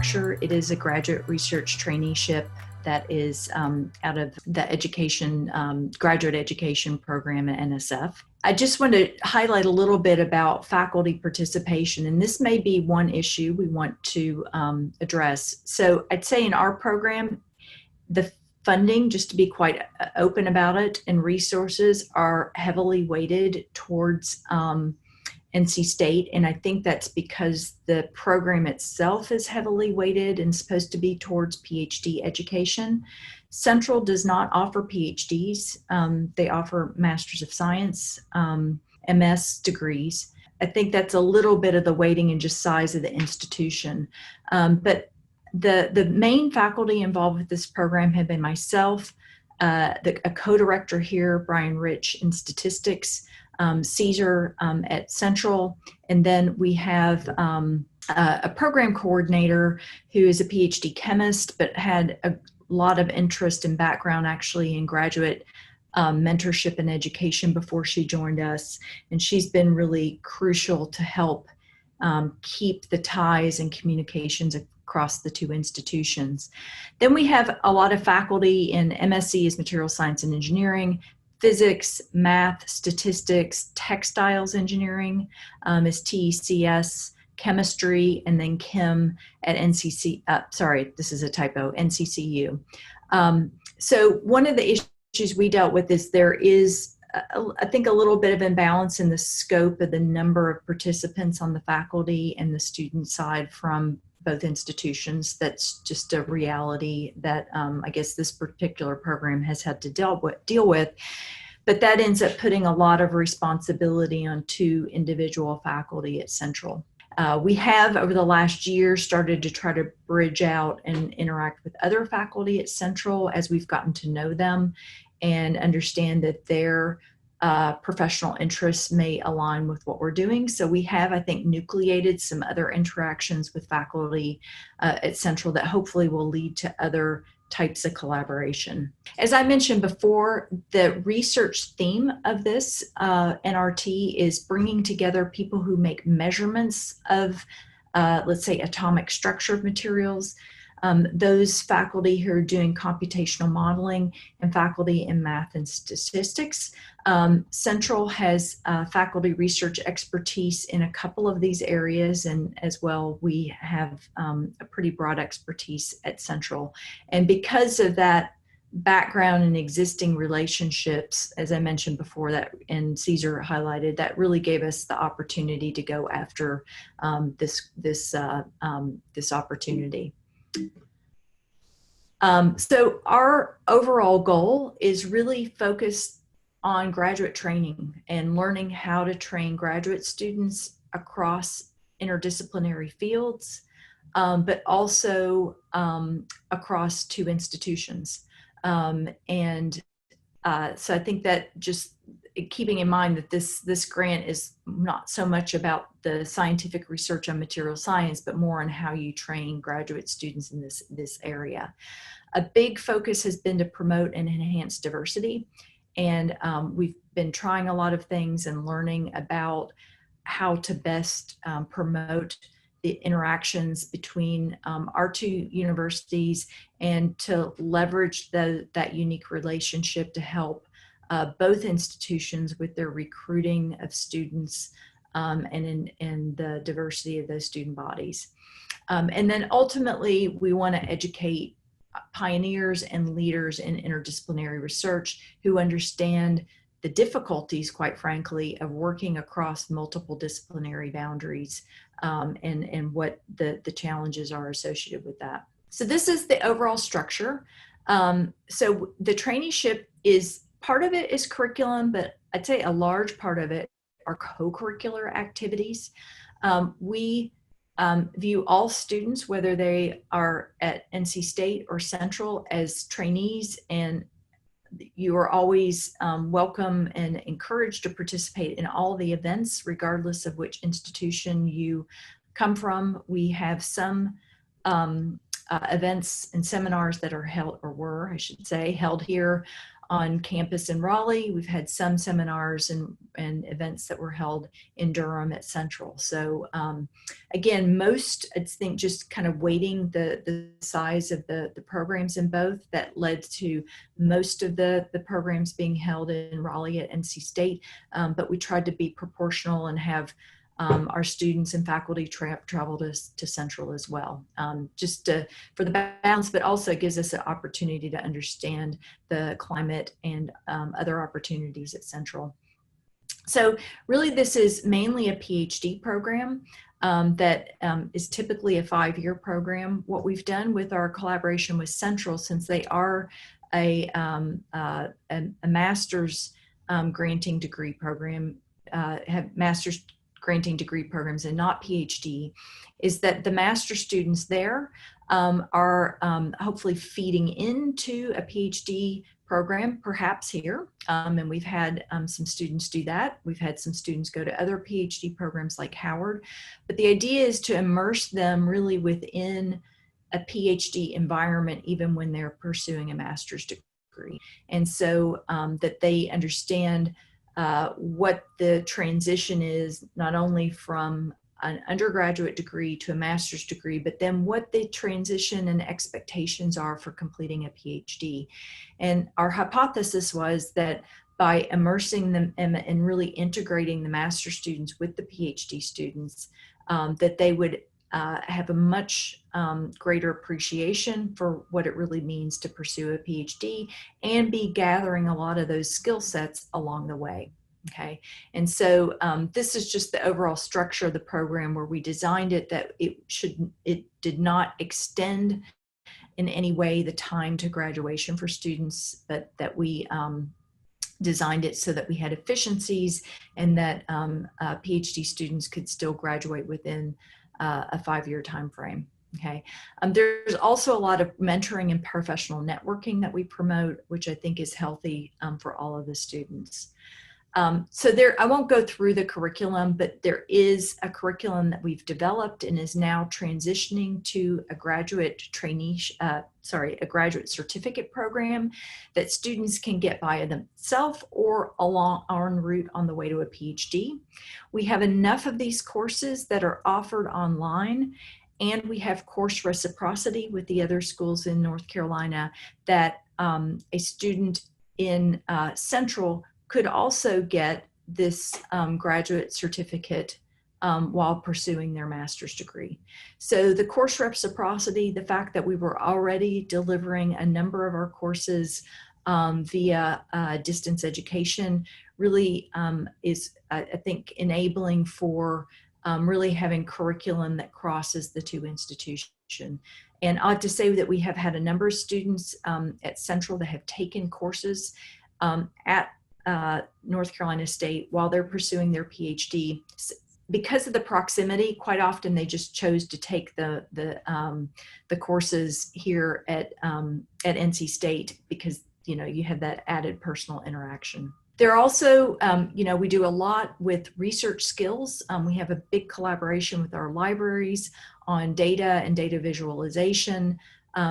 structure. It is a graduate research traineeship that is out of the graduate education program at NSF. I just want to highlight a little bit about faculty participation, and this may be one issue we want to address. So I'd say in our program, the funding, just to be quite open about it, and resources are heavily weighted towards NC State, and I think that's because the program itself is heavily weighted and supposed to be towards PhD education. Central does not offer PhDs. They offer Masters of Science, MS degrees. I think that's a little bit of the weighting and just size of the institution. But the main faculty involved with this program have been myself, a co-director here, Brian Rich, in statistics, Caesar at Central, and then we have a program coordinator who is a PhD chemist, but had a lot of interest and background actually in graduate mentorship and education before she joined us, and she's been really crucial to help keep the ties and communications across the two institutions. Then we have a lot of faculty in MSc is Material Science and Engineering, physics, math, statistics, textiles engineering is TECS, chemistry, and then chem at NCCU. So one of the issues we dealt with is there is, I think, a little bit of imbalance in the scope of the number of participants on the faculty and the student side from both institutions. That's just a reality that I guess this particular program has had to deal with. But that ends up putting a lot of responsibility on two individual faculty at Central. We have, over the last year, started to try to bridge out and interact with other faculty at Central as we've gotten to know them and understand that their professional interests may align with what we're doing. So we have, I think, nucleated some other interactions with faculty at Central that hopefully will lead to other types of collaboration. As I mentioned before, the research theme of this NRT is bringing together people who make measurements of, let's say, atomic structure of materials, those faculty who are doing computational modeling, and faculty in math and statistics. Central has faculty research expertise in a couple of these areas, and as well we have a pretty broad expertise at Central. And because of that background and existing relationships, as I mentioned before, that and Caesar highlighted, that really gave us the opportunity to go after this opportunity. So our overall goal is really focused on graduate training and learning how to train graduate students across interdisciplinary fields, but also across two institutions. So I think that just keeping in mind that this grant is not so much about the scientific research on material science, but more on how you train graduate students in this area. A big focus has been to promote and enhance diversity. And we've been trying a lot of things and learning about how to best promote the interactions between our two universities and to leverage that unique relationship to help both institutions with their recruiting of students and in the diversity of those student bodies. And then ultimately, we want to educate pioneers and leaders in interdisciplinary research who understand the difficulties, quite frankly, of working across multiple disciplinary boundaries and what the challenges are associated with that. So this is the overall structure. So the traineeship is, part of it is curriculum, but I'd say a large part of it are co-curricular activities. We view all students, whether they are at NC State or Central, as trainees, and you are always welcome and encouraged to participate in all the events, regardless of which institution you come from. We have some events and seminars that are held, or were, I should say, held here on campus in Raleigh. We've had some seminars and events that were held in Durham at Central. So again, most, I think, just kind of weighting the size of the programs in both, that led to most of the programs being held in Raleigh at NC State. But we tried to be proportional and have our students and faculty travel to Central as well, just for the balance, but also gives us an opportunity to understand the climate and other opportunities at Central. So really, this is mainly a PhD program that is typically a 5-year program. What we've done with our collaboration with Central, since they are a master's granting degree program, have master's granting degree programs and not PhD, is that the master students there are hopefully feeding into a PhD program, perhaps here. And we've had some students do that. We've had some students go to other PhD programs like Howard. But the idea is to immerse them really within a PhD environment, even when they're pursuing a master's degree. And so that they understand what the transition is, not only from an undergraduate degree to a master's degree, but then what the transition and expectations are for completing a PhD. And our hypothesis was that by immersing them and really integrating the master's students with the PhD students, that they would have a much greater appreciation for what it really means to pursue a PhD and be gathering a lot of those skill sets along the way. Okay, and so this is just the overall structure of the program, where we designed it that it did not extend in any way the time to graduation for students, but that we designed it so that we had efficiencies and that PhD students could still graduate within a 5-year time frame. Okay, there's also a lot of mentoring and professional networking that we promote, which I think is healthy for all of the students. So I won't go through the curriculum, but there is a curriculum that we've developed and is now transitioning to a graduate a graduate certificate program that students can get by themselves or en route on the way to a PhD. We have enough of these courses that are offered online, and we have course reciprocity with the other schools in North Carolina that a student in Central could also get this graduate certificate while pursuing their master's degree. So the course reciprocity, the fact that we were already delivering a number of our courses via distance education really is, I think, enabling for really having curriculum that crosses the two institutions. And I ought to say that we have had a number of students at Central that have taken courses at North Carolina State while they're pursuing their PhD. Because of the proximity, quite often they just chose to take the courses here at NC State because you have that added personal interaction. There are also, we do a lot with research skills. We have a big collaboration with our libraries on data and data visualization.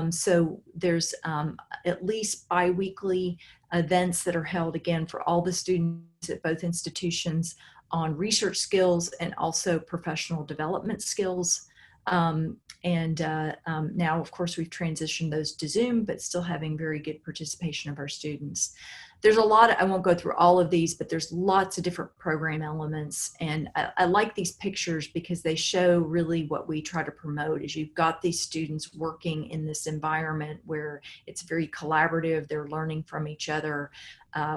So there's at least bi-weekly events that are held, again, for all the students at both institutions on research skills and also professional development skills. Now, of course, we've transitioned those to Zoom, but still having very good participation of our students. There's a lot, I won't go through all of these, but there's lots of different program elements. And I like these pictures because they show really what we try to promote is you've got these students working in this environment where it's very collaborative, they're learning from each other,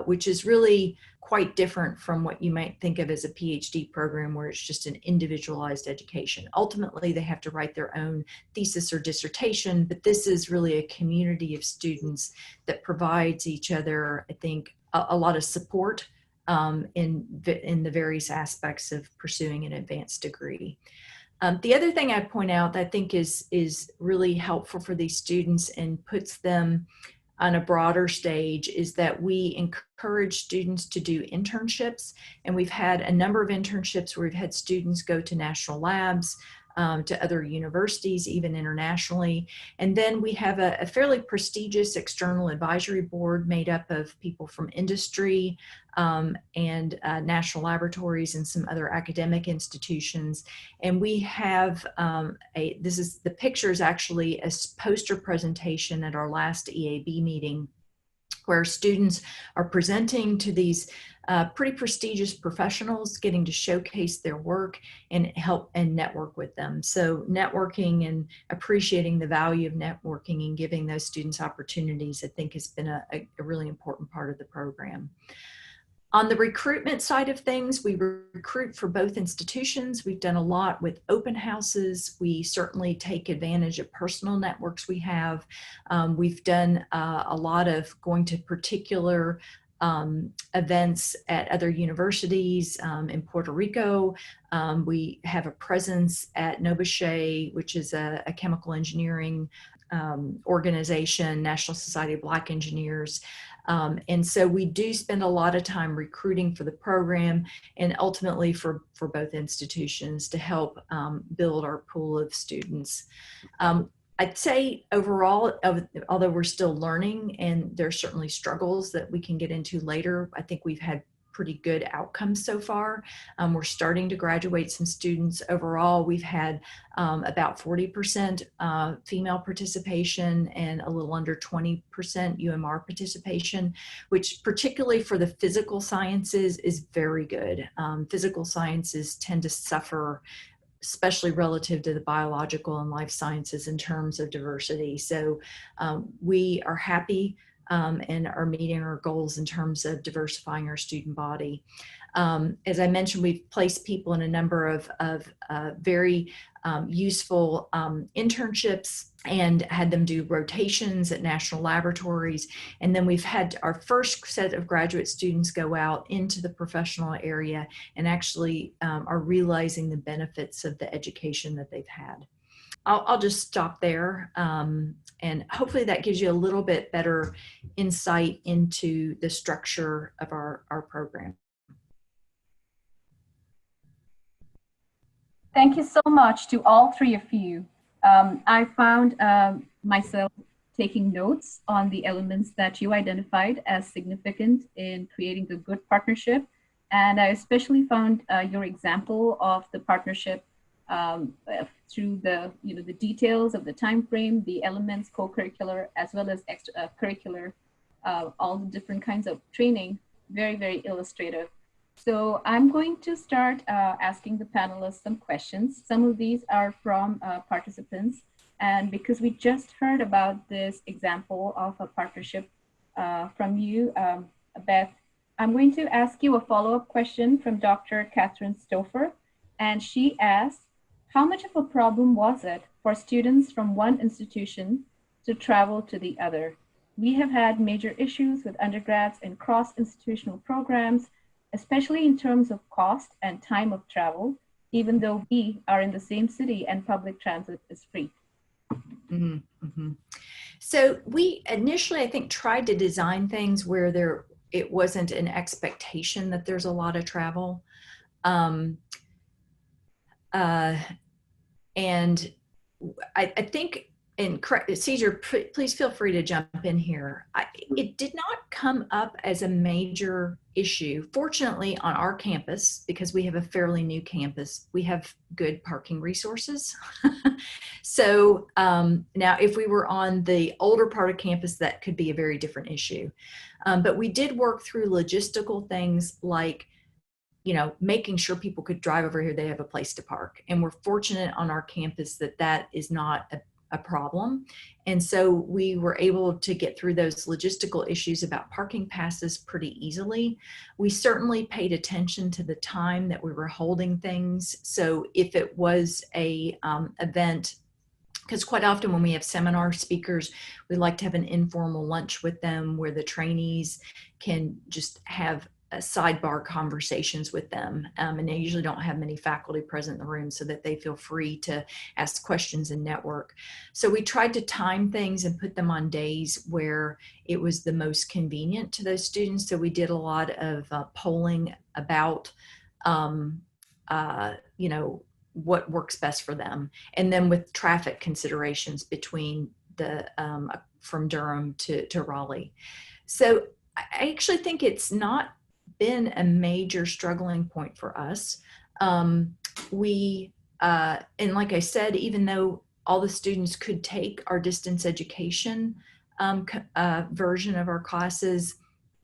which is really quite different from what you might think of as a PhD program where it's just an individualized education. Ultimately, they have to write their own thesis or dissertation, but this is really a community of students that provides each other, I think, a lot of support in the various aspects of pursuing an advanced degree. The other thing I'd point out that I think is really helpful for these students and puts them on a broader stage is that we encourage students to do internships. And we've had a number of internships where we've had students go to national labs, to other universities, even internationally. And then we have a fairly prestigious external advisory board made up of people from industry and national laboratories and some other academic institutions. And we have the picture is actually a poster presentation at our last EAB meeting, where students are presenting to these pretty prestigious professionals, getting to showcase their work and help and network with them. So networking and appreciating the value of networking and giving those students opportunities, I think, has been a really important part of the program. On the recruitment side of things, we recruit for both institutions. We've done a lot with open houses. We certainly take advantage of personal networks we have. We've done a lot of going to particular events at other universities in Puerto Rico. We have a presence at Nobuche, which is a chemical engineering organization, National Society of Black Engineers. And so we do spend a lot of time recruiting for the program and ultimately for both institutions to help build our pool of students. I'd say overall, although we're still learning and there's certainly struggles that we can get into later, I think we've had pretty good outcomes so far. We're starting to graduate some students. Overall, we've had about 40% female participation and a little under 20% UMR participation, which particularly for the physical sciences is very good. Physical sciences tend to suffer, especially relative to the biological and life sciences in terms of diversity. So we are happy and are meeting our goals in terms of diversifying our student body. As I mentioned, we've placed people in a number of very useful internships and had them do rotations at national laboratories. And then we've had our first set of graduate students go out into the professional area and actually are realizing the benefits of the education that they've had. I'll just stop there. And hopefully that gives you a little bit better insight into the structure of our program. Thank you so much to all three of you. I found myself taking notes on the elements that you identified as significant in creating the good partnership. And I especially found your example of the partnership through the details of the time frame, the elements, co-curricular, as well as extracurricular, all the different kinds of training, very, very illustrative. So I'm going to start asking the panelists some questions. Some of these are from participants. And because we just heard about this example of a partnership from you, Beth, I'm going to ask you a follow-up question from Dr. Catherine Stouffer. And she asked, how much of a problem was it for students from one institution to travel to the other? We have had major issues with undergrads in cross-institutional programs, especially in terms of cost and time of travel, even though we are in the same city and public transit is free. Mm-hmm, mm-hmm. So we initially, I think, tried to design things where it wasn't an expectation that there's a lot of travel. And I think, and Caesar, please feel free to jump in here. It did not come up as a major issue. Fortunately, on our campus, because we have a fairly new campus, we have good parking resources. So now if we were on the older part of campus, that could be a very different issue. But we did work through logistical things like, making sure people could drive over here, they have a place to park. And we're fortunate on our campus that is not a problem. And so we were able to get through those logistical issues about parking passes pretty easily. We certainly paid attention to the time that we were holding things. So if it was a event, because quite often when we have seminar speakers, we like to have an informal lunch with them where the trainees can just have sidebar conversations with them. And they usually don't have many faculty present in the room so that they feel free to ask questions and network. So we tried to time things and put them on days where it was the most convenient to those students. So we did a lot of polling about, what works best for them. And then with traffic considerations between the from Durham to Raleigh. So I actually think it's not been a major struggling point for us. And like I said, even though all the students could take our distance education version of our classes,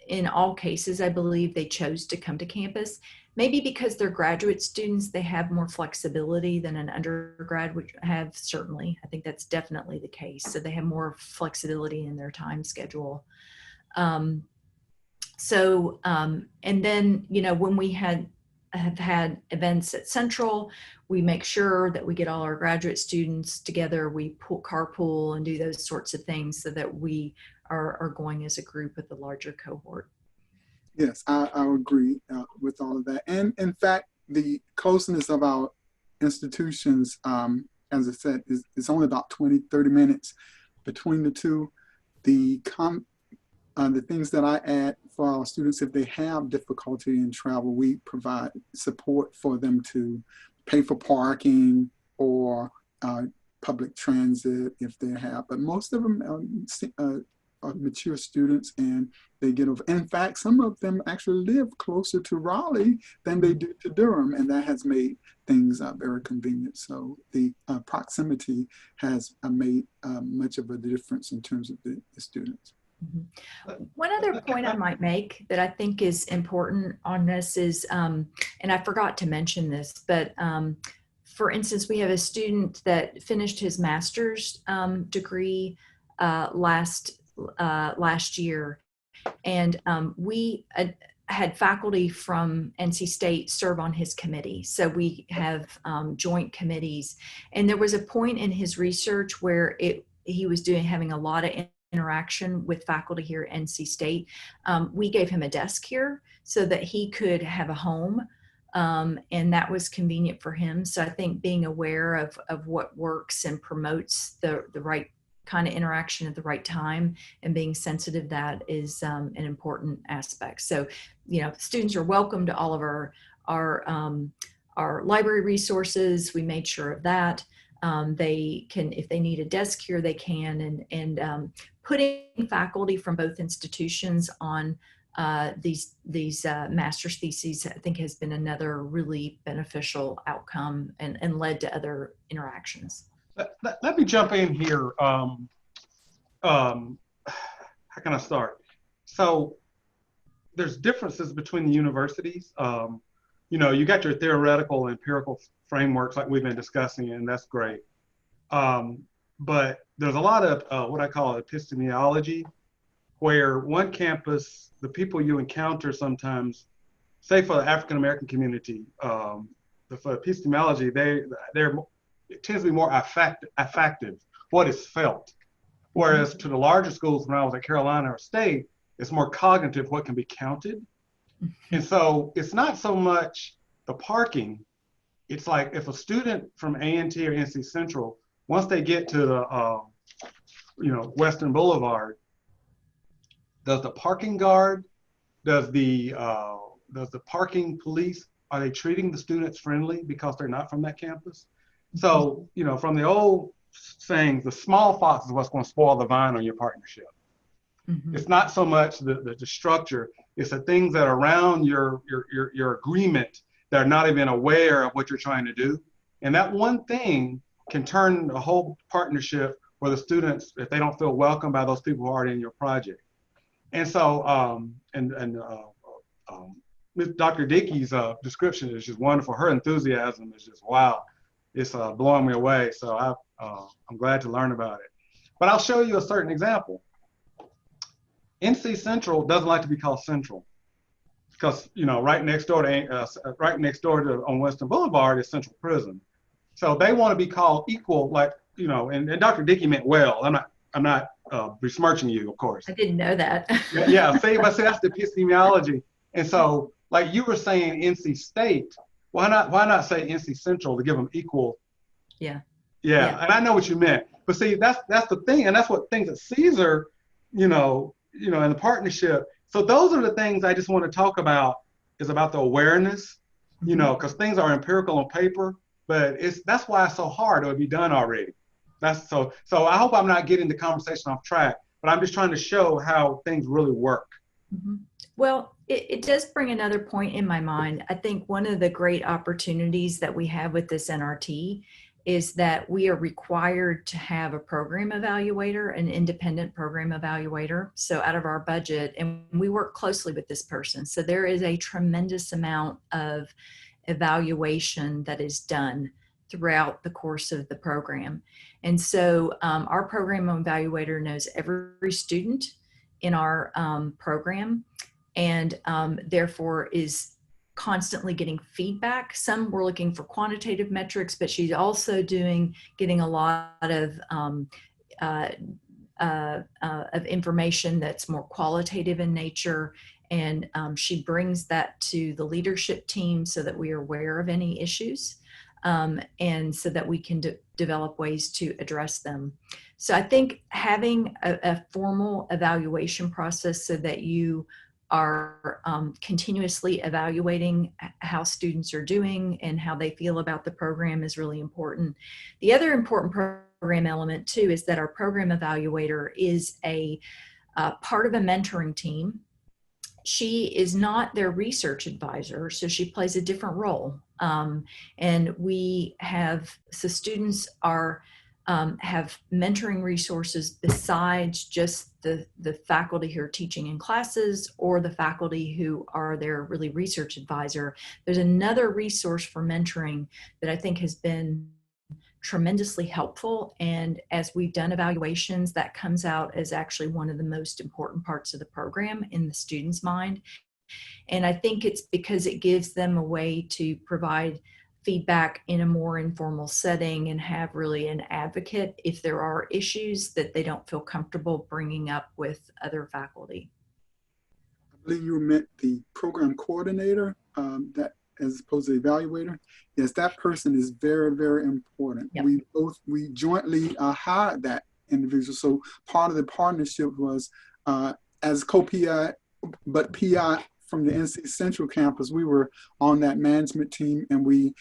in all cases, I believe they chose to come to campus. Maybe because they're graduate students, they have more flexibility than an undergrad would have, certainly. I think that's definitely the case. So they have more flexibility in their time schedule. And then, when we have had events at Central, we make sure that we get all our graduate students together. We carpool and do those sorts of things so that we are going as a group with a larger cohort. Yes, I agree with all of that. And in fact, the closeness of our institutions, as I said, is only about 20, 30 minutes between the two. The things that I add for our students, if they have difficulty in travel, we provide support for them to pay for parking or public transit if they have. But most of them are mature students, and they get over. In fact, some of them actually live closer to Raleigh than they do to Durham, and that has made things very convenient. So the proximity has made much of a difference in terms of the students. Mm-hmm. One other point I might make that I think is important on this is, and I forgot to mention this, but for instance, we have a student that finished his master's degree last year, and we had faculty from NC State serve on his committee. So we have joint committees, and there was a point in his research where he was having a lot of interaction with faculty here at NC State. We gave him a desk here so that he could have a home, and that was convenient for him. So I think being aware of what works and promotes the right kind of interaction at the right time and being sensitive, that is an important aspect. So, students are welcome to all of our library resources. We made sure of that. They can, if they need a desk here, they can, and putting faculty from both institutions on these master's theses, I think, has been another really beneficial outcome and led to other interactions. Let me jump in here. How can I start? So there's differences between the universities. You got your theoretical and empirical frameworks like we've been discussing, and that's great. But there's a lot of what I call epistemology, where one campus, the people you encounter sometimes, say for the African American community, for epistemology, it tends to be more affective, what is felt. Whereas to the larger schools, when I was at Carolina or State, it's more cognitive, what can be counted. And so it's not so much the parking. It's like if a student from A&T or NC Central, once they get to the Western Boulevard, does the parking guard, does the parking police, are they treating the students friendly because they're not from that campus? So, from the old saying, the small fox is what's going to spoil the vine on your partnership. Mm-hmm. It's not so much the structure, it's the things that are around your agreement that are not even aware of what you're trying to do. And that one thing can turn the whole partnership where the students, if they don't feel welcome by those people who are already in your project. And so, Dr. Dickey's description is just wonderful. Her enthusiasm is just, wow. It's blowing me away. So I'm glad to learn about it. But I'll show you a certain example. NC Central doesn't like to be called Central because, right next door to on Western Boulevard is Central Prison. So they want to be called equal, like, and Dr. Dickey meant well. I'm not besmirching you, of course. I didn't know that. Yeah, see, that's the epistemology. And so, like you were saying, NC State, why not say NC Central to give them equal? Yeah. And I know what you meant. But see, that's the thing, and that's what things at Caesar, in the partnership. So those are the things I just want to talk about, is about the awareness, because things are empirical on paper, but that's why it's so hard, or it'd be done already. So I hope I'm not getting the conversation off track, but I'm just trying to show how things really work. Mm-hmm. Well, it does bring another point in my mind. I think one of the great opportunities that we have with this NRT is that we are required to have a program evaluator, an independent program evaluator, so out of our budget, and we work closely with this person. So there is a tremendous amount of evaluation that is done throughout the course of the program. And so our program evaluator knows every student in our program, and therefore is constantly getting feedback. Some we're looking for quantitative metrics, but she's also getting a lot of information that's more qualitative in nature. And she brings that to the leadership team so that we are aware of any issues, and so that we can develop ways to address them. So I think having a formal evaluation process so that you are continuously evaluating how students are doing and how they feel about the program is really important. The other important program element too is that our program evaluator is a part of a mentoring team. She is not their research advisor, so she plays a different role. And we have, so students have mentoring resources besides just the faculty who are teaching in classes or the faculty who are their really research advisor. There's another resource for mentoring that I think has been tremendously helpful. And as we've done evaluations, that comes out as actually one of the most important parts of the program in the student's mind. And I think it's because it gives them a way to provide feedback in a more informal setting and have really an advocate if there are issues that they don't feel comfortable bringing up with other faculty. I believe you meant the program coordinator, that as opposed to the evaluator. Yes, that person is very, very important. Yep. We jointly hired that individual. So part of the partnership was as co-PI, but PI from the NC Central campus, we were on that management team, and we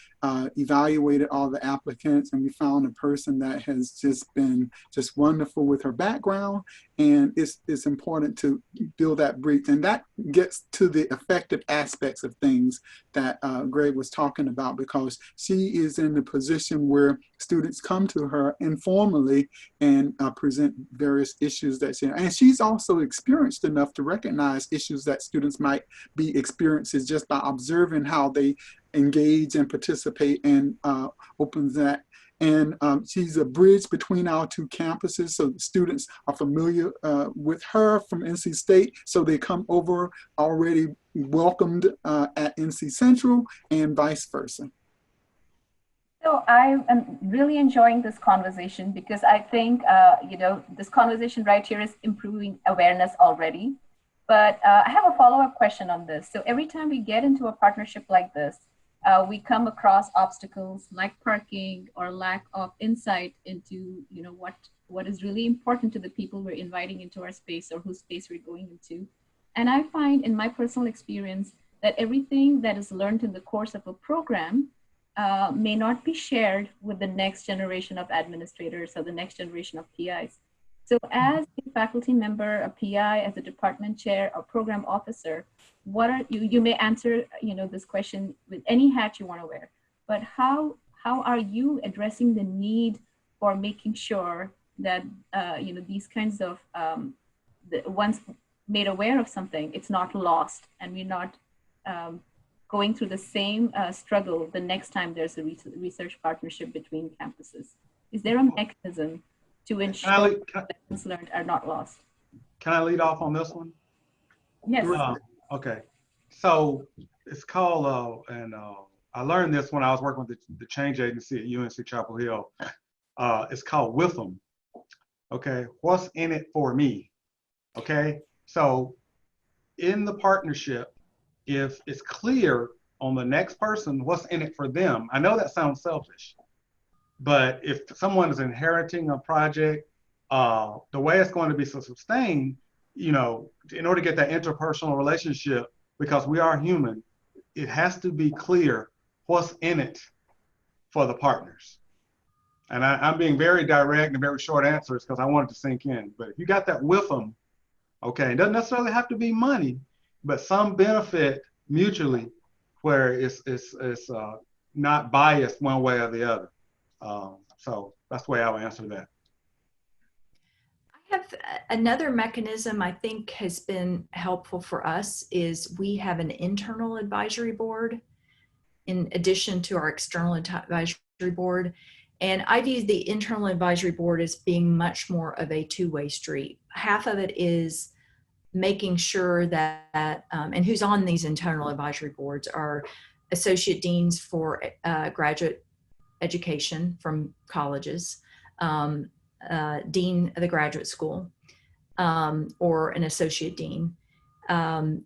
evaluated all the applicants, and we found a person that has just been just wonderful with her background. And it's important to build that bridge, and that gets to the effective aspects of things that Greg was talking about, because she is in the position where students come to her informally and present various issues that and she's also experienced enough to recognize issues that students might be experiencing just by observing how they engage and participate, and opens that. And she's a bridge between our two campuses, so the students are familiar with her from NC State, so they come over already welcomed at NC Central, and vice versa. So I am really enjoying this conversation, because I think, this conversation right here is improving awareness already. But I have a follow-up question on this. So every time we get into a partnership like this, we come across obstacles like parking or lack of insight into, what is really important to the people we're inviting into our space or whose space we're going into. And I find in my personal experience that everything that is learned in the course of a program may not be shared with the next generation of administrators or the next generation of PIs. So as a faculty member, a PI, as a department chair or program officer, what are you may answer, this question with any hat you want to wear, but how are you addressing the need for making sure that, these kinds of, once made aware of something, it's not lost, and we're not going through the same struggle the next time there's a research partnership between campuses? Is there a mechanism to ensure that lessons learned are not lost? Can I lead off on this one? Yes. Okay. So it's called, I learned this when I was working with the change agency at UNC Chapel Hill. It's called WIFM. Okay. What's in it for me? Okay. So in the partnership, if it's clear on the next person what's in it for them, I know that sounds selfish, but if someone is inheriting a project, the way it's going to be sustained, in order to get that interpersonal relationship, because we are human, it has to be clear what's in it for the partners. And I'm being very direct and very short answers because I want it to sink in. But if you got that with them, okay, it doesn't necessarily have to be money, but some benefit mutually where it's not biased one way or the other. So that's the way I would answer that. I have another mechanism I think has been helpful for us is we have an internal advisory board in addition to our external advisory board. And I view the internal advisory board as being much more of a two-way street. Half of it is making sure that, and who's on these internal advisory boards are associate deans for graduate education from colleges, dean of the graduate school, or an associate dean. And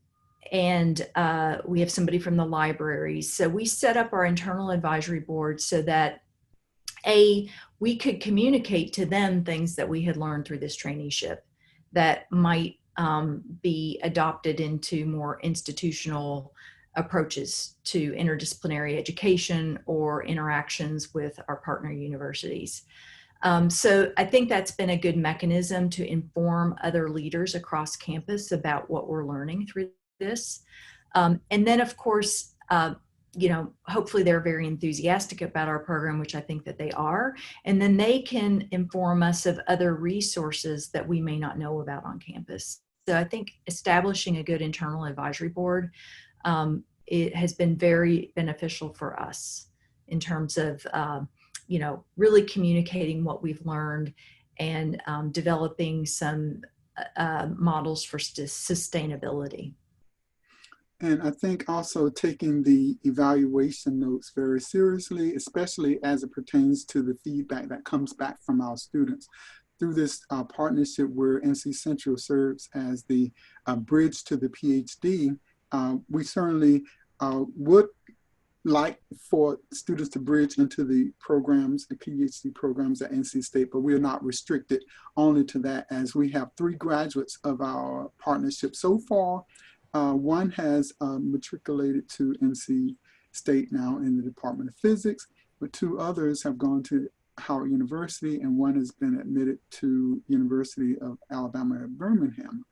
we have somebody from the libraries. So we set up our internal advisory board so that we could communicate to them things that we had learned through this traineeship that might be adopted into more institutional approaches to interdisciplinary education or interactions with our partner universities. So I think that's been a good mechanism to inform other leaders across campus about what we're learning through this. And then of course, hopefully they're very enthusiastic about our program, which I think that they are. And then they can inform us of other resources that we may not know about on campus. So I think establishing a good internal advisory board, it has been very beneficial for us in terms of, really communicating what we've learned and developing some models for sustainability. And I think also taking the evaluation notes very seriously, especially as it pertains to the feedback that comes back from our students. Through this partnership where NC Central serves as the bridge to the PhD, we certainly would like for students to bridge into the programs, the PhD programs at NC State, but we are not restricted only to that, as we have 3 graduates of our partnership so far. One has matriculated to NC State now in the Department of Physics, but 2 others have gone to Howard University, and one has been admitted to University of Alabama at Birmingham.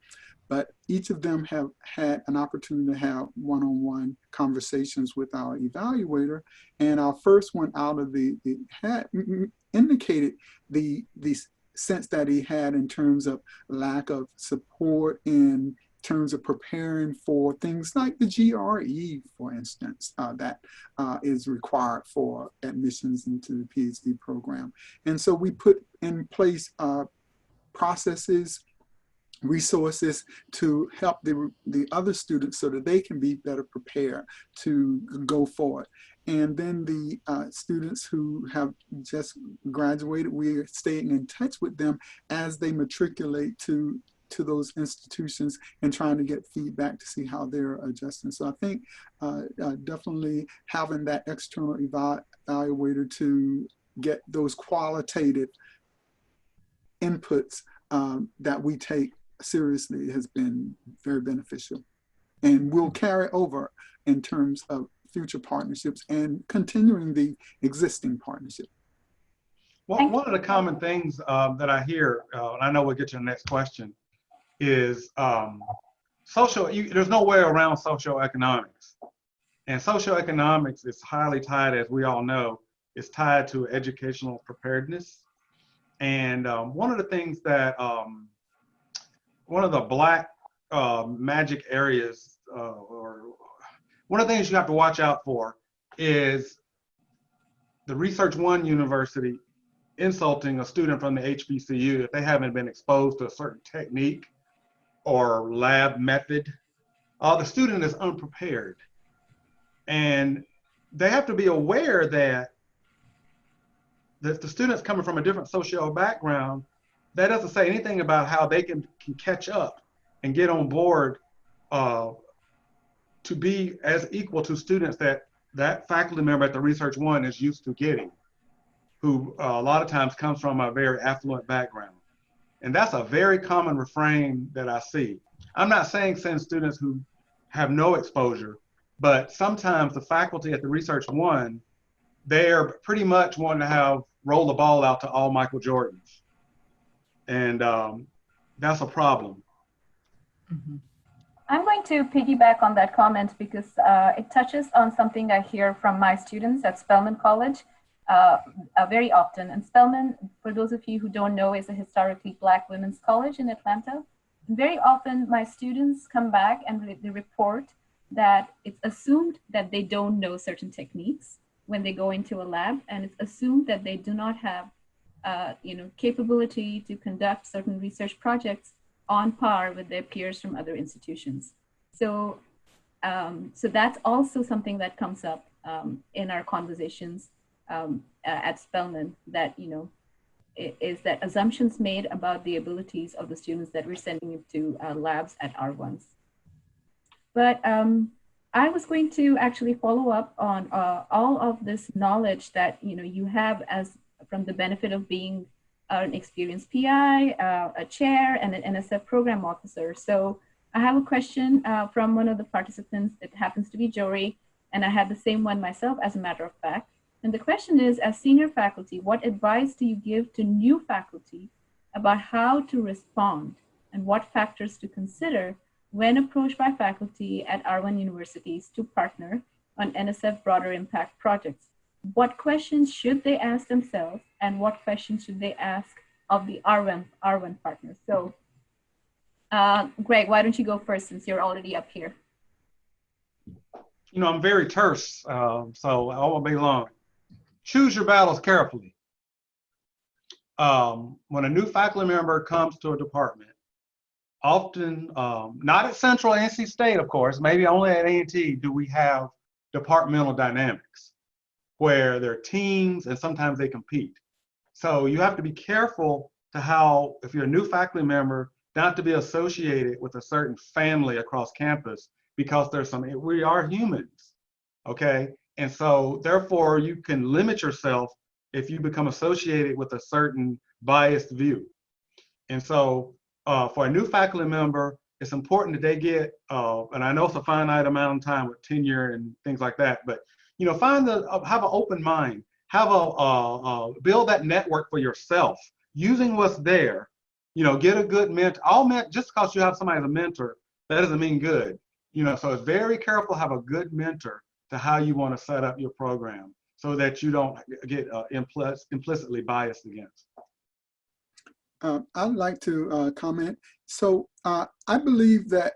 But each of them have had an opportunity to have one-on-one conversations with our evaluator. And our first one out of had indicated the sense that he had in terms of lack of support in terms of preparing for things like the GRE, for instance, that is required for admissions into the PhD program. And so we put in place processes, resources to help the other students so that they can be better prepared to go forward. And then the students who have just graduated, we're staying in touch with them as they matriculate to those institutions and trying to get feedback to see how they're adjusting. So I think definitely having that external evaluator to get those qualitative inputs that we take seriously has been very beneficial, and will carry over in terms of future partnerships and continuing the existing partnership. Well, one of the common things that I hear, and I know we'll get to the next question, is there's no way around socioeconomics. And socioeconomics is highly tied, as we all know, is tied to educational preparedness. And one of the things that, one of the black magic areas, or one of the things you have to watch out for is the Research One University insulting a student from the HBCU if they haven't been exposed to a certain technique or lab method. The student is unprepared. And they have to be aware that the student's coming from a different social background. That doesn't say anything about how they can catch up and get on board to be as equal to students that faculty member at the Research One is used to getting, who a lot of times comes from a very affluent background. And that's a very common refrain that I see. I'm not saying send students who have no exposure, but sometimes the faculty at the Research One, they're pretty much wanting to have roll the ball out to all Michael Jordans. And that's a problem. Mm-hmm. I'm going to piggyback on that comment because it touches on something I hear from my students at Spelman College very often. And Spelman, for those of you who don't know, is a historically Black women's college in Atlanta. Very often my students come back and they report that it's assumed that they don't know certain techniques when they go into a lab, and it's assumed that they do not have capability to conduct certain research projects on par with their peers from other institutions. So, so that's also something that comes up in our conversations at Spelman, that, is that assumptions made about the abilities of the students that we're sending into labs at R-1s. But I was going to actually follow up on all of this knowledge that you have as from the benefit of being an experienced PI, a chair, and an NSF program officer. So I have a question from one of the participants. It happens to be Jory, and I had the same one myself, as a matter of fact. And the question is, as senior faculty, what advice do you give to new faculty about how to respond and what factors to consider when approached by faculty at R1 universities to partner on NSF broader impact projects? What questions should they ask themselves, and what questions should they ask of the R1 partners? So, Greg, why don't you go first, since you're already up here? I'm very terse, so I won't be long. Choose your battles carefully. When a new faculty member comes to a department, often, not at Central NC State, of course, maybe only at A&T do we have departmental dynamics where they're teams and sometimes they compete. So you have to be careful to how, if you're a new faculty member, not to be associated with a certain family across campus, because we are humans, okay? And so therefore you can limit yourself if you become associated with a certain biased view. And so for a new faculty member, it's important that they get, and I know it's a finite amount of time with tenure and things like that, but have an open mind, build that network for yourself, using what's there. Get a good mentor. Just because you have somebody as a mentor, that doesn't mean good. So it's very careful, have a good mentor to how you want to set up your program so that you don't get implicitly biased against. I'd like to comment. So I believe that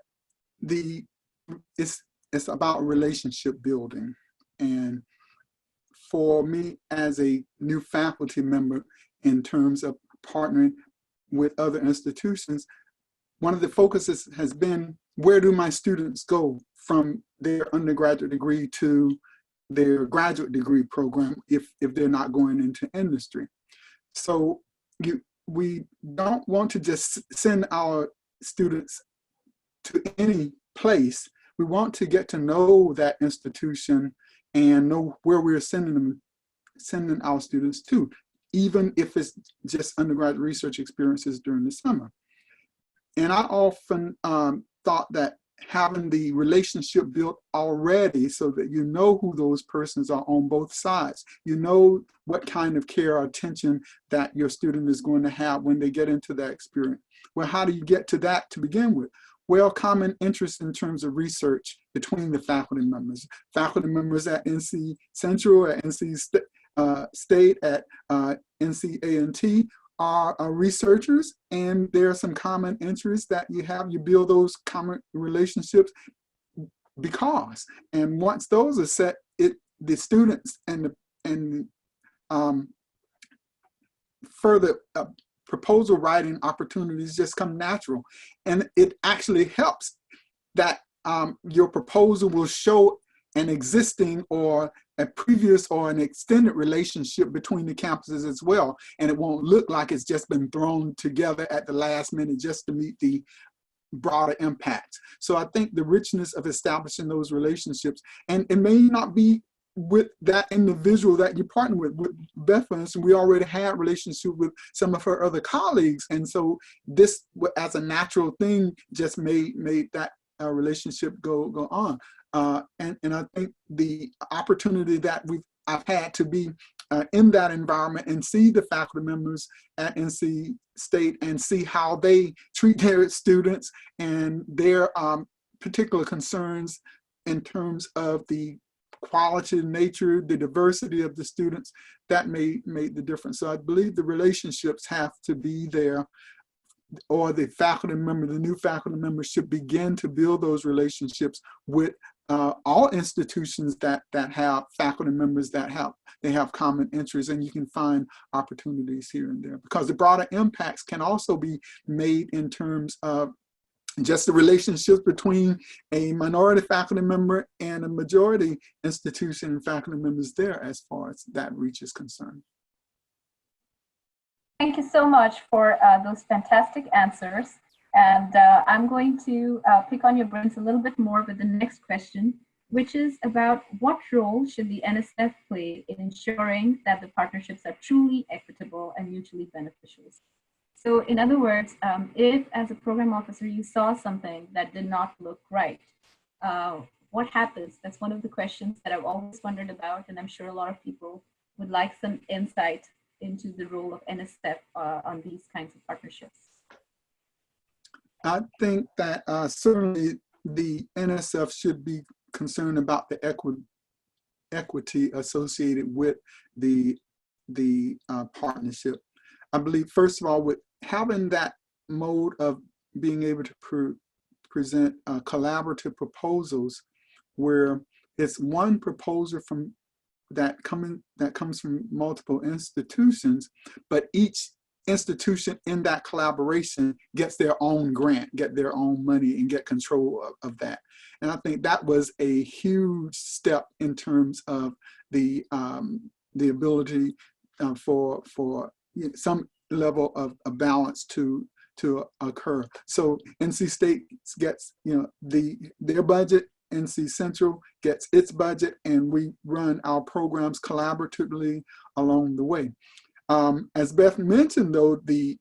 it's about relationship building. And for me as a new faculty member, in terms of partnering with other institutions, one of the focuses has been, where do my students go from their undergraduate degree to their graduate degree program if they're not going into industry? So we don't want to just send our students to any place. We want to get to know that institution and know where we're sending our students to, even if it's just undergraduate research experiences during the summer. And I often thought that having the relationship built already, so that you know who those persons are on both sides, you know what kind of care or attention that your student is going to have when they get into that experience. Well, how do you get to that to begin with? Well, common interest in terms of research between the faculty members. Faculty members at NC Central, at NC State, at NC A&T are researchers, and there are some common interests that you have. You build those common relationships and once those are set, the students and further proposal writing opportunities just come natural. And it actually helps that your proposal will show an existing or a previous or an extended relationship between the campuses as well. And it won't look like it's just been thrown together at the last minute just to meet the broader impact. So I think the richness of establishing those relationships, and it may not be with that individual that you partner with. With Beth, for instance, we already had relationship with some of her other colleagues. And so this, as a natural thing, just made that relationship go on. And I think the opportunity that we've I've had to be in that environment and see the faculty members at NC State and see how they treat their students and their particular concerns in terms of the quality, nature, the diversity of the students. That made the difference. So I believe the relationships have to be there, or the faculty member, the new faculty members should begin to build those relationships with all institutions that have faculty members that have common interests, and you can find opportunities here and there, because the broader impacts can also be made in terms of just the relationships between a minority faculty member and a majority institution and faculty members there, as far as that reach is concerned. Thank you so much for those fantastic answers. And I'm going to pick on your brains a little bit more with the next question, which is about what role should the NSF play in ensuring that the partnerships are truly equitable and mutually beneficial? So in other words, if as a program officer you saw something that did not look right, what happens? That's one of the questions that I've always wondered about, and I'm sure a lot of people would like some insight into the role of NSF on these kinds of partnerships. I think that certainly the NSF should be concerned about the equity associated with the partnership. I believe, first of all, with having that mode of being able to present collaborative proposals, where it's one proposal that comes from multiple institutions, but each institution in that collaboration gets their own grant, get their own money, and get control of that. And I think that was a huge step in terms of the ability for some level of a balance to occur. So NC State gets their budget, NC Central gets its budget, and we run our programs collaboratively along the way. As Beth mentioned, though, the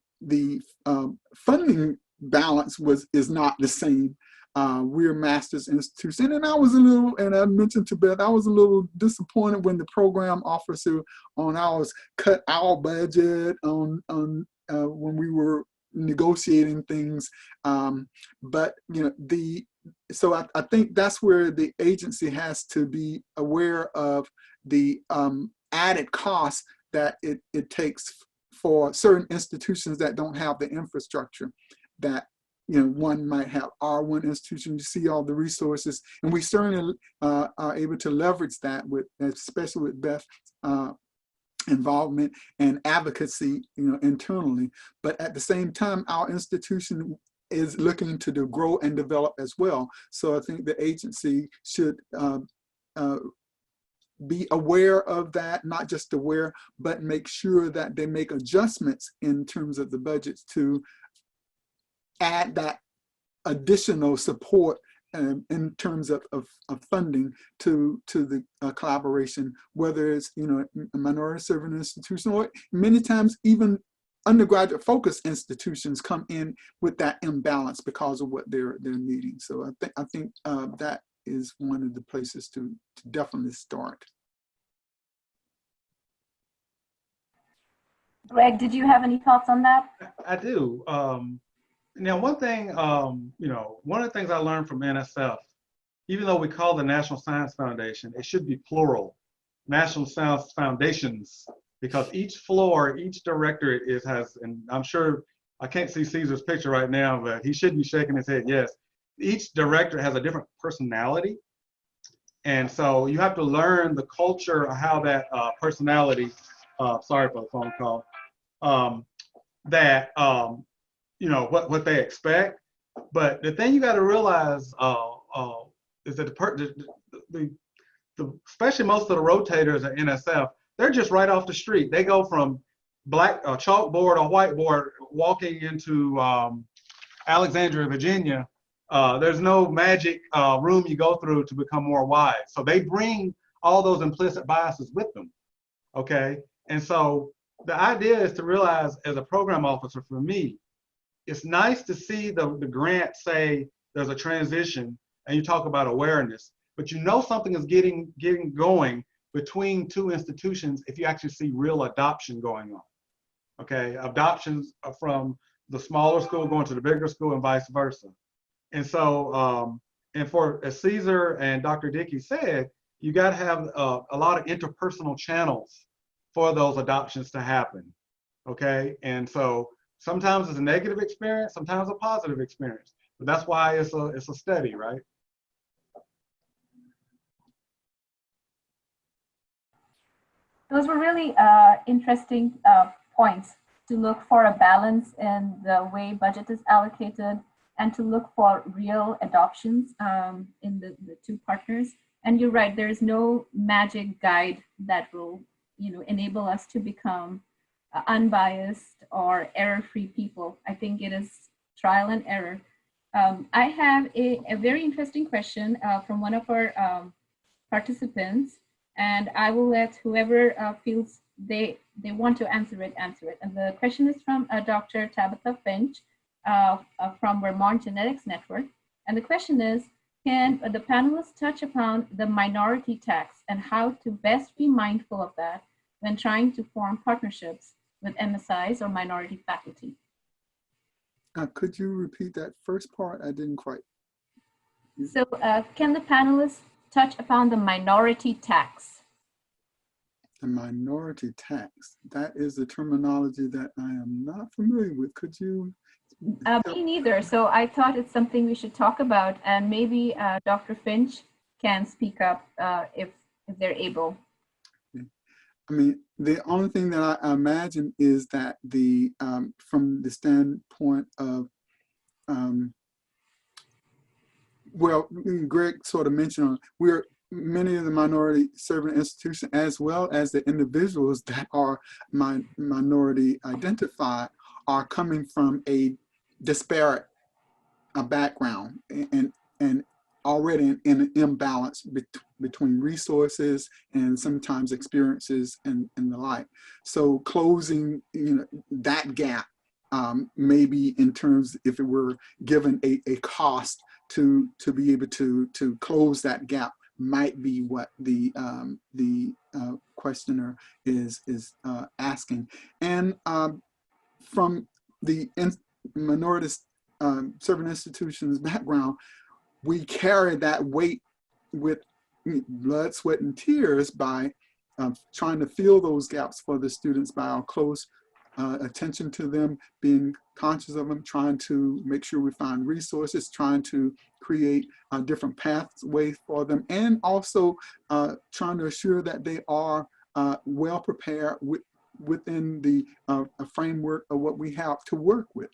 funding balance is not the same. We're a master's institution, and I was a little, and I mentioned to Beth, I was a little disappointed when the program officer on ours cut our budget on when we were negotiating things. But so I think that's where the agency has to be aware of the added costs that it takes for certain institutions that don't have the infrastructure that one might have. R-1 institution, you see all the resources, and we certainly are able to leverage that with, especially with Beth's involvement and advocacy, internally. But at the same time, our institution is looking to grow and develop as well. So I think the agency should be aware of that, not just aware, but make sure that they make adjustments in terms of the budgets to add that additional support in terms of funding to the collaboration, whether it's a minority serving institution, or many times even undergraduate focused institutions come in with that imbalance because of what they're needing. So I think that is one of the places to definitely start. Greg, did you have any thoughts on that? I do. Now, one thing, one of the things I learned from NSF, even though we call the National Science Foundation, it should be plural, National Science Foundations, because each floor, each directorate has, and I'm sure, I can't see Caesar's picture right now, but he should be shaking his head, yes. Each director has a different personality. And so you have to learn the culture of how that personality, sorry for the phone call, what they expect. But the thing you got to realize is that especially most of the rotators at NSF, they're just right off the street. They go from black chalkboard or whiteboard walking into Alexandria, Virginia. There's no magic room you go through to become more wise. So they bring all those implicit biases with them, okay? And so the idea is to realize, as a program officer for me, it's nice to see the grant say there's a transition and you talk about awareness, but something is getting going between two institutions if you actually see real adoption going on. Okay, adoptions are from the smaller school going to the bigger school and vice versa. And so, and for, as Caesar and Dr. Dickey said, you got to have a lot of interpersonal channels for those adoptions to happen. Okay, and so sometimes it's a negative experience, sometimes a positive experience, but that's why it's a study, right? Those were really interesting points, to look for a balance in the way budget is allocated and to look for real adoptions in the two partners. And you're right, there is no magic guide that will, enable us to become unbiased or error-free people. I think it is trial and error. I have a very interesting question from one of our participants, and I will let whoever feels they want to answer it. And the question is from Dr. Tabitha Finch from Vermont Genetics Network. And the question is, can the panelists touch upon the minority tax and how to best be mindful of that when trying to form partnerships with MSIs or minority faculty? Could you repeat that first part? I didn't quite. So can the panelists touch upon the minority tax? The minority tax, that is the terminology that I am not familiar with. Could you? Me neither. So I thought it's something we should talk about, and maybe Dr. Finch can speak up if they're able. I mean, the only thing that I imagine is that from the standpoint of, well, Greg sort of mentioned, many of the minority serving institutions, as well as the individuals that are minority identified, are coming from a disparate background and already in an imbalance between resources and sometimes experiences and the like. So closing that gap, maybe in terms, if it were given a cost to be able to close that gap, might be what the questioner is asking. And from the minority serving institutions background, we carry that weight with blood, sweat, and tears by trying to fill those gaps for the students by our close attention to them, being conscious of them, trying to make sure we find resources, trying to create different pathways for them, and also trying to assure that they are well prepared within the framework of what we have to work with.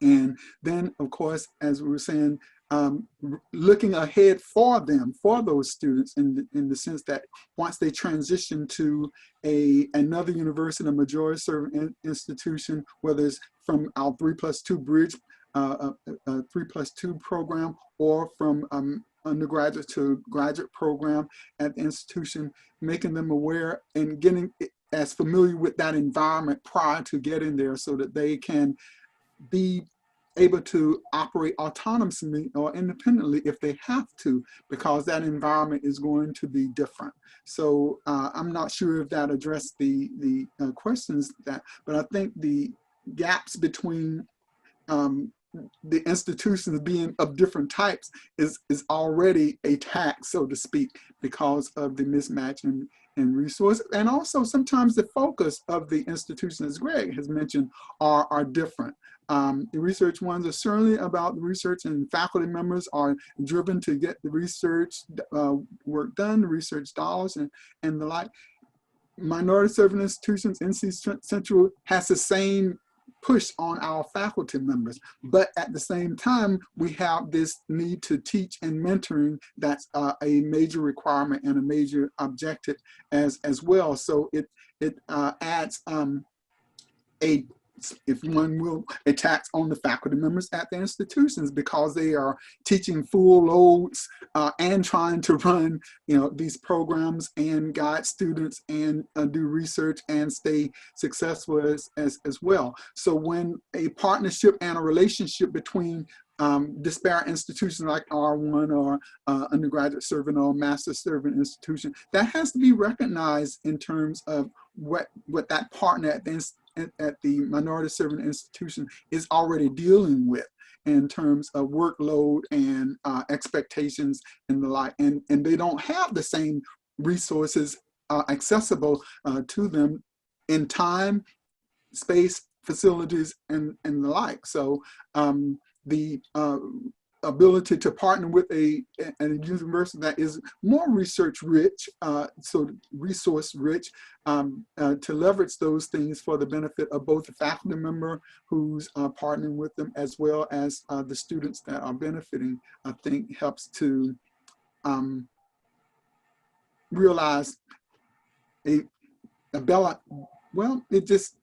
And then, of course, as we were saying, looking ahead for them, for those students, in the sense that once they transition to another university, a majority serving institution, whether it's from our 3+2 bridge, 3+2 program, or from undergraduate to graduate program at the institution, making them aware and getting as familiar with that environment prior to getting there, so that they can be able to operate autonomously or independently if they have to, because that environment is going to be different. So I'm not sure if that addressed the questions but I think the gaps between the institutions being of different types is already a tax, so to speak, because of the mismatch in resources. And also sometimes the focus of the institution, as Greg has mentioned, are different. The research ones are certainly about the research, and faculty members are driven to get the research work done, the research dollars and the like. Minority serving institutions, NC Central has the same push on our faculty members, but at the same time, we have this need to teach and mentoring that's a major requirement and a major objective as well. So it adds if one will, a tax on the faculty members at the institutions, because they are teaching full loads and trying to run these programs and guide students and do research and stay successful as well. So when a partnership and a relationship between disparate institutions like R1 or undergraduate serving or master serving institution, that has to be recognized in terms of what that partner at the minority serving institution is already dealing with in terms of workload and expectations and the like. And they don't have the same resources accessible to them in time, space, facilities, and the like. So the ability to partner with a university that is more research rich, so resource rich, to leverage those things for the benefit of both the faculty member who's partnering with them as well as the students that are benefiting, I think helps to realize a balance. Well, it just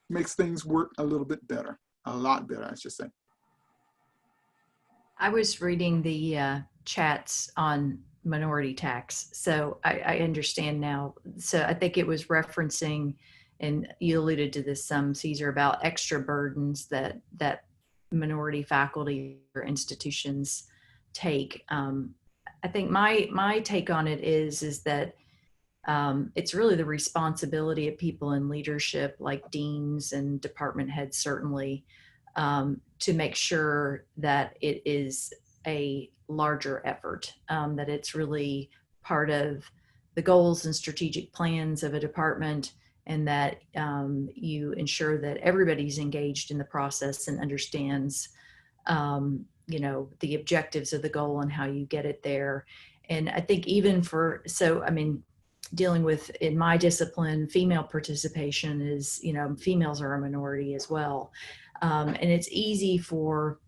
makes things work a little bit better, a lot better, I should say. I was reading the chats on minority tax, so I understand now. So I think it was referencing, and you alluded to this some, Caesar, about extra burdens that minority faculty or institutions take. I think my take on it is that it's really the responsibility of people in leadership, like deans and department heads, certainly, to make sure that it is a larger effort, that it's really part of the goals and strategic plans of a department, and that you ensure that everybody's engaged in the process and understands, the objectives of the goal and how you get it there. And I think even dealing with, in my discipline, female participation is, females are a minority as well. And it's easy for,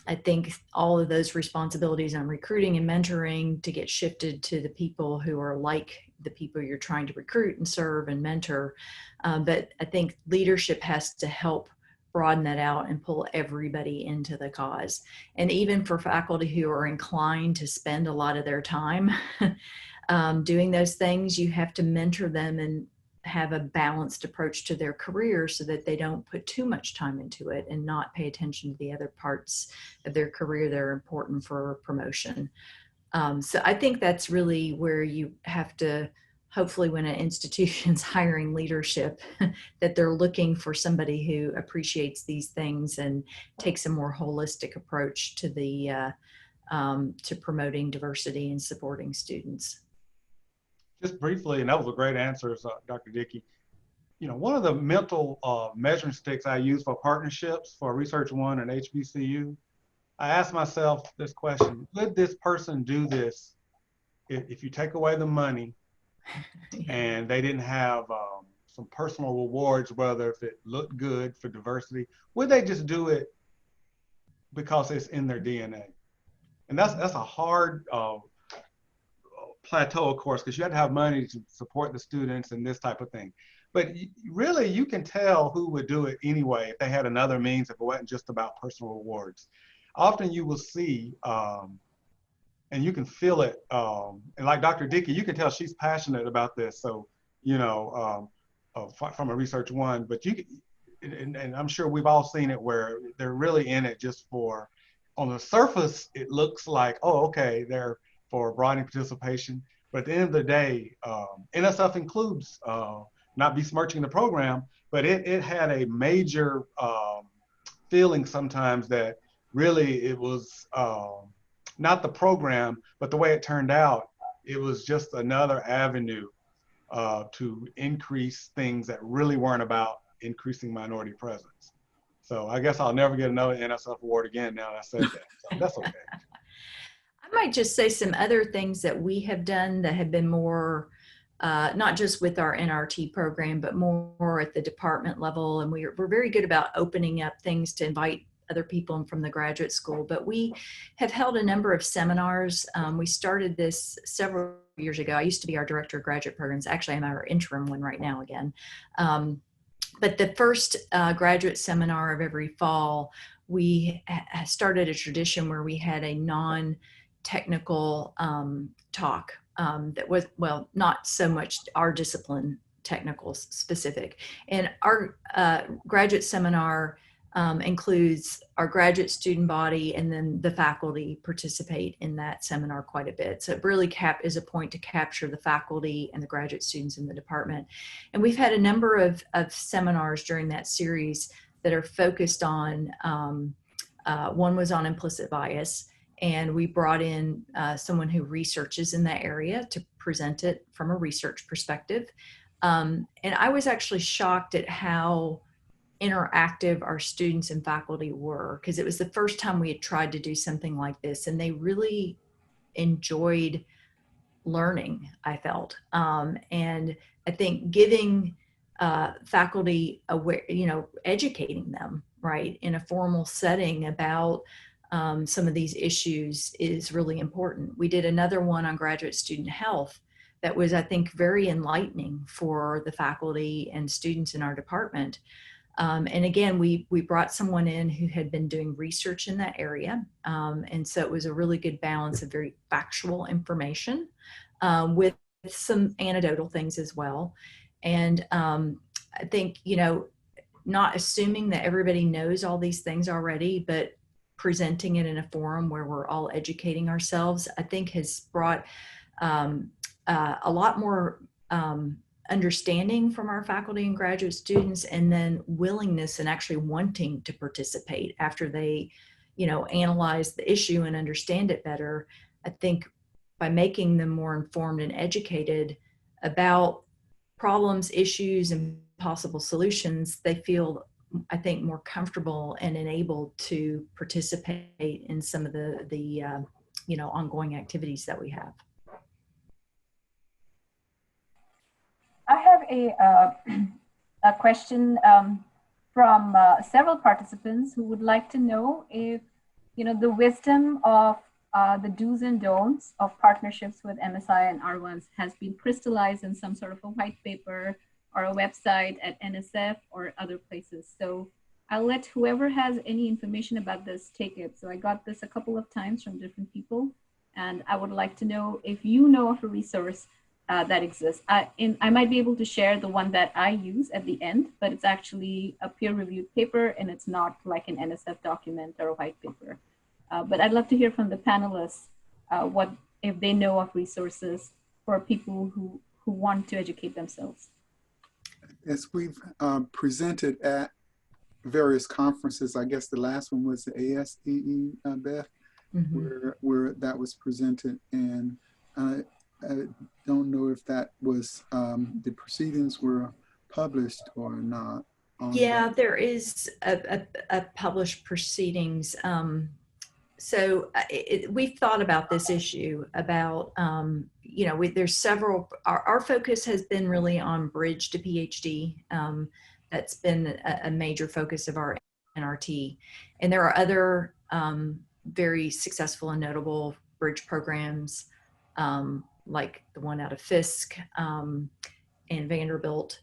I think, all of those responsibilities on recruiting and mentoring to get shifted to the people who are like the people you're trying to recruit and serve and mentor. But I think leadership has to help broaden that out and pull everybody into the cause. And even for faculty who are inclined to spend a lot of their time doing those things, you have to mentor them and have a balanced approach to their career so that they don't put too much time into it and not pay attention to the other parts of their career that are important for promotion. So I think that's really where you have to, hopefully when an institution's hiring leadership, that they're looking for somebody who appreciates these things and takes a more holistic approach to the to promoting diversity and supporting students. Just briefly, and that was a great answer, Dr. Dickey. One of the mental measuring sticks I use for partnerships for Research One and HBCU, I ask myself this question: could this person do this if you take away the money and they didn't have some personal rewards, whether if it looked good for diversity, would they just do it because it's in their DNA? And that's a hard plateau, of course, because you have to have money to support the students and this type of thing. But really, you can tell who would do it anyway if they had another means, if it wasn't just about personal rewards. Often you will see, and you can feel it, and like Dr. Dickey, you can tell she's passionate about this. So, from a Research One, but and I'm sure we've all seen it where they're really in it just for, on the surface, it looks like, oh, okay, they're for broadening participation. But at the end of the day, NSF includes, not besmirching the program, but it had a major feeling sometimes that really it was not the program, but the way it turned out, it was just another avenue to increase things that really weren't about increasing minority presence. So I guess I'll never get another NSF award again now that I said that, so that's okay. I might just say some other things that we have done that have been more, not just with our NRT program, but more at the department level. And we're very good about opening up things to invite other people from the graduate school. But we have held a number of seminars. We started this several years ago. I used to be our director of graduate programs. Actually, I'm our interim one right now again. But the first graduate seminar of every fall, we started a tradition where we had a non-technical talk that was, well, not so much our discipline technical specific. And our graduate seminar includes our graduate student body, and then the faculty participate in that seminar quite a bit. So it really is a point to capture the faculty and the graduate students in the department. And we've had a number of seminars during that series that are focused on, one was on implicit bias, and we brought in someone who researches in that area to present it from a research perspective. And I was actually shocked at how interactive our students and faculty were, because it was the first time we had tried to do something like this, and they really enjoyed learning, I felt. And I think giving faculty aware, educating them, right, in a formal setting about some of these issues is really important. We did another one on graduate student health that was, I think, very enlightening for the faculty and students in our department. And again, we brought someone in who had been doing research in that area. And so it was a really good balance of very factual information with some anecdotal things as well. And I think, not assuming that everybody knows all these things already, but presenting it in a forum where we're all educating ourselves, I think has brought a lot more understanding from our faculty and graduate students, and then willingness and actually wanting to participate after they, analyze the issue and understand it better. I think by making them more informed and educated about problems, issues, and possible solutions, they feel, I think, more comfortable and enabled to participate in some of the ongoing activities that we have. I have a question from several participants who would like to know if, the wisdom of the do's and don'ts of partnerships with MSI and R-1s has been crystallized in some sort of a white paper or a website at NSF or other places. So I'll let whoever has any information about this take it. So I got this a couple of times from different people, and I would like to know if you know of a resource that exists. I might be able to share the one that I use at the end, but it's actually a peer-reviewed paper, and it's not like an NSF document or a white paper. But I'd love to hear from the panelists what if they know of resources for people who want to educate themselves. As we've presented at various conferences, I guess the last one was the ASEE, Beth, where that was presented, and I don't know if that was, the proceedings were published or not. Yeah, there is a published proceedings. So we've thought about this issue about, there's several, our focus has been really on bridge to PhD. That's been a major focus of our NRT. And there are other very successful and notable bridge programs, like the one out of Fisk and Vanderbilt.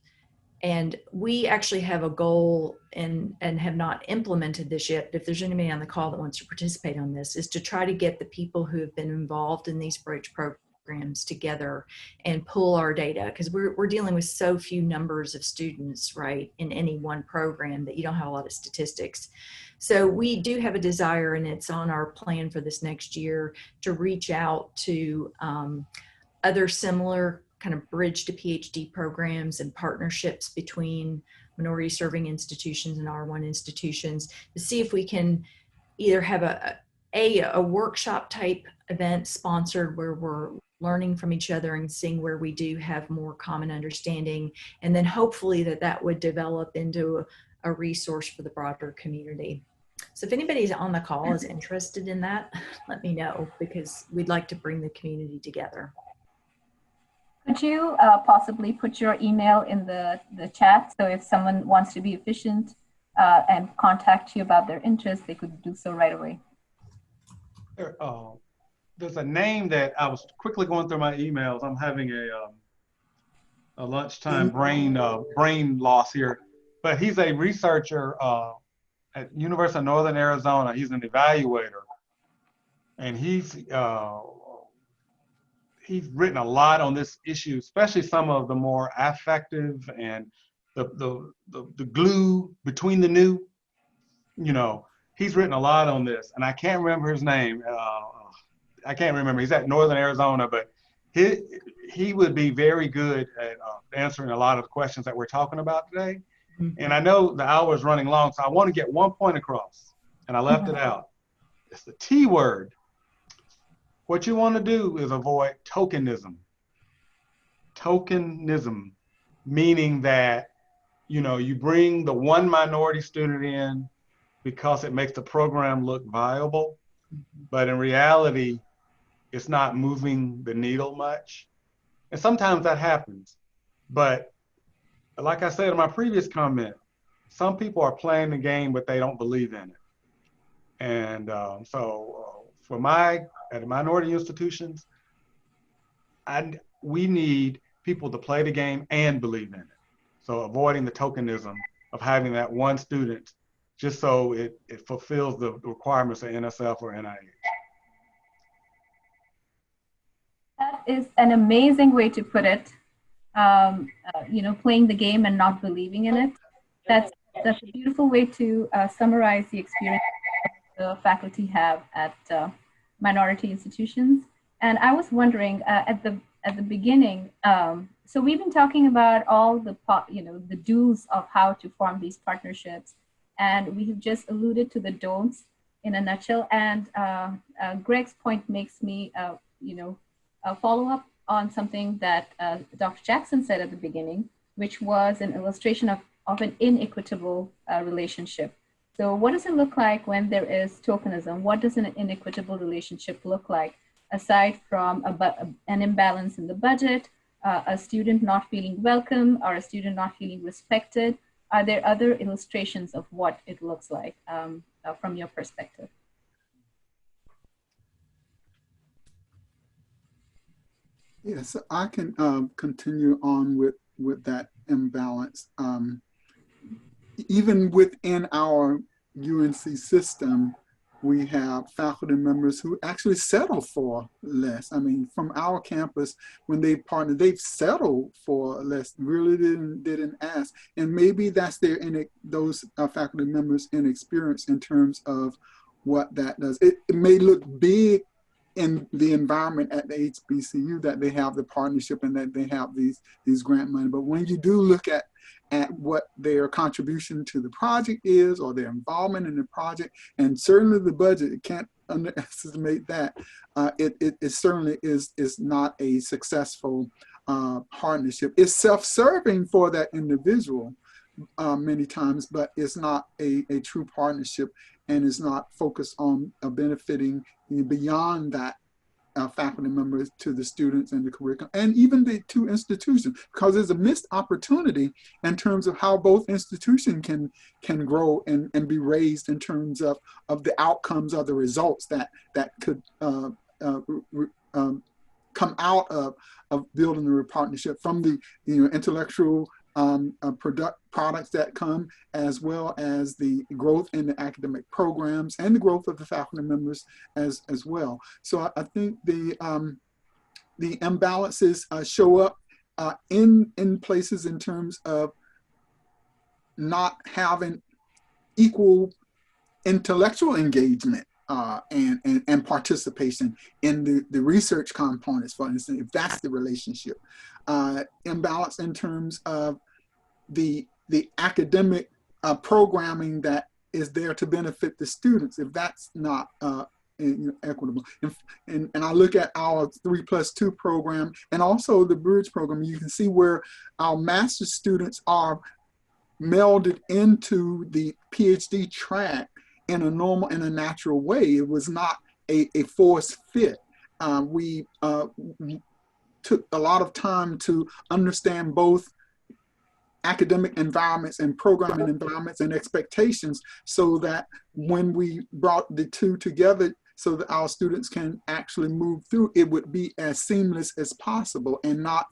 And we actually have a goal and have not implemented this yet. If there's anybody on the call that wants to participate on this, is to try to get the people who have been involved in these bridge programs together and pull our data, because we're dealing with so few numbers of students, right, in any one program that you don't have a lot of statistics. So we do have a desire, and it's on our plan for this next year, to reach out to other similar kind of bridge to PhD programs and partnerships between minority serving institutions and R1 institutions to see if we can either have a workshop type event sponsored where we're learning from each other and seeing where we do have more common understanding, and then hopefully that would develop into a resource for the broader community. So if anybody's on the call is interested in that, let me know, because we'd like to bring the community together. Could you possibly put your email in the chat, so if someone wants to be efficient and contact you about their interest, they could do so right away? There's a name that I was quickly going through my emails. I'm having a lunchtime brain loss here, but he's a researcher at University of Northern Arizona. He's an evaluator, and he's written a lot on this issue, especially some of the more affective and the glue between the new. you know, he's written a lot on this, and I can't remember his name. I can't remember. He's at Northern Arizona, but he would be very good at answering a lot of the questions that we're talking about today. Mm-hmm. And I know the hour is running long, so I want to get one point across, and I left it out. It's the T word. What you want to do is avoid tokenism. Tokenism, meaning that, you know, you bring the one minority student in because it makes the program look viable, but in reality, it's not moving the needle much. And sometimes that happens. But like I said in my previous comment, some people are playing the game, but they don't believe in it. And for at minority institutions, we need people to play the game and believe in it. So avoiding the tokenism of having that one student just so it fulfills the requirements of NSF or NIH. That is an amazing way to put it. You know, playing the game and not believing in it. That's a beautiful way to summarize the experience the faculty have at minority institutions. And I was wondering at the beginning. So we've been talking about all the the do's of how to form these partnerships, and we have just alluded to the don'ts in a nutshell. And Greg's point makes me follow up on something that Dr. Jackson said at the beginning, which was an illustration of an inequitable relationship. So what does it look like when there is tokenism? What does an inequitable relationship look like, aside from an imbalance in the budget, a student not feeling welcome, or a student not feeling respected? Are there other illustrations of what it looks like from your perspective? Yes, so I can continue on with that imbalance. Even within our UNC system, we have faculty members who actually settle for less. I mean, from our campus, when they partner, they've settled for less, really didn't ask. And maybe that's those faculty members' inexperience in terms of what that does. It may look big in the environment at the HBCU that they have the partnership and that they have these grant money. But when you do look at what their contribution to the project is, or their involvement in the project, and certainly the budget, you can't underestimate that, it certainly is not a successful partnership. It's self-serving for that individual many times, but it's not a true partnership, and is not focused on benefiting beyond that faculty members to the students and the curriculum, and even the two institutions, because there's a missed opportunity in terms of how both institutions can grow and be raised in terms of the outcomes of the results that could come out of building a partnership, from the intellectual products that come, as well as the growth in the academic programs and the growth of the faculty members as well. So I think the imbalances show up in places in terms of not having equal intellectual engagement and participation in the research components, for instance, if that's the relationship. Imbalance in terms of the academic programming that is there to benefit the students, if that's not equitable. And I look at our 3+2 program and also the bridge program, you can see where our master's students are melded into the PhD track in a natural way. It was not a forced fit. We took a lot of time to understand both academic environments and programming environments and expectations, so that when we brought the two together so that our students can actually move through, it would be as seamless as possible and not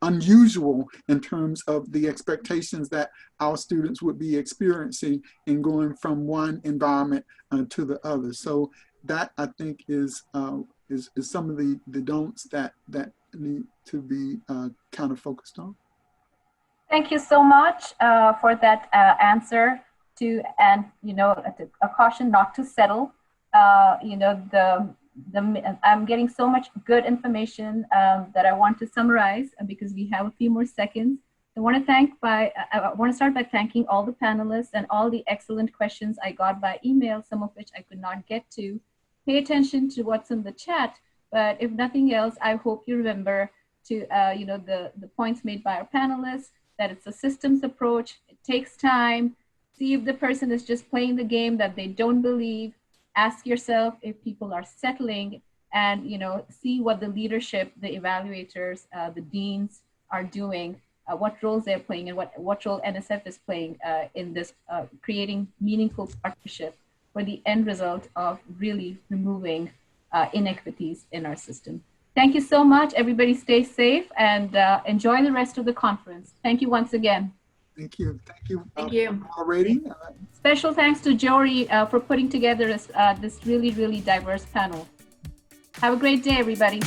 unusual in terms of the expectations that our students would be experiencing in going from one environment to the other. So that, I think, is some of the don'ts that need to be kind of focused on. Thank you so much for that answer. to, and a caution not to settle. I'm getting so much good information that I want to summarize because we have a few more seconds. I want to start by thanking all the panelists and all the excellent questions I got by email, some of which I could not get to. Pay attention to what's in the chat, but if nothing else, I hope you remember to, the points made by our panelists, that it's a systems approach. It takes time. See if the person is just playing the game that they don't believe. Ask yourself if people are settling, and see what the leadership, the evaluators, the deans are doing, what roles they're playing, and what role NSF is playing in this creating meaningful partnership for the end result of really removing inequities in our system. Thank you so much. Everybody stay safe and enjoy the rest of the conference. Thank you once again. Thank you. Thank you. Thank you. Already. Special thanks to Jory for putting together this really, really diverse panel. Have a great day, everybody.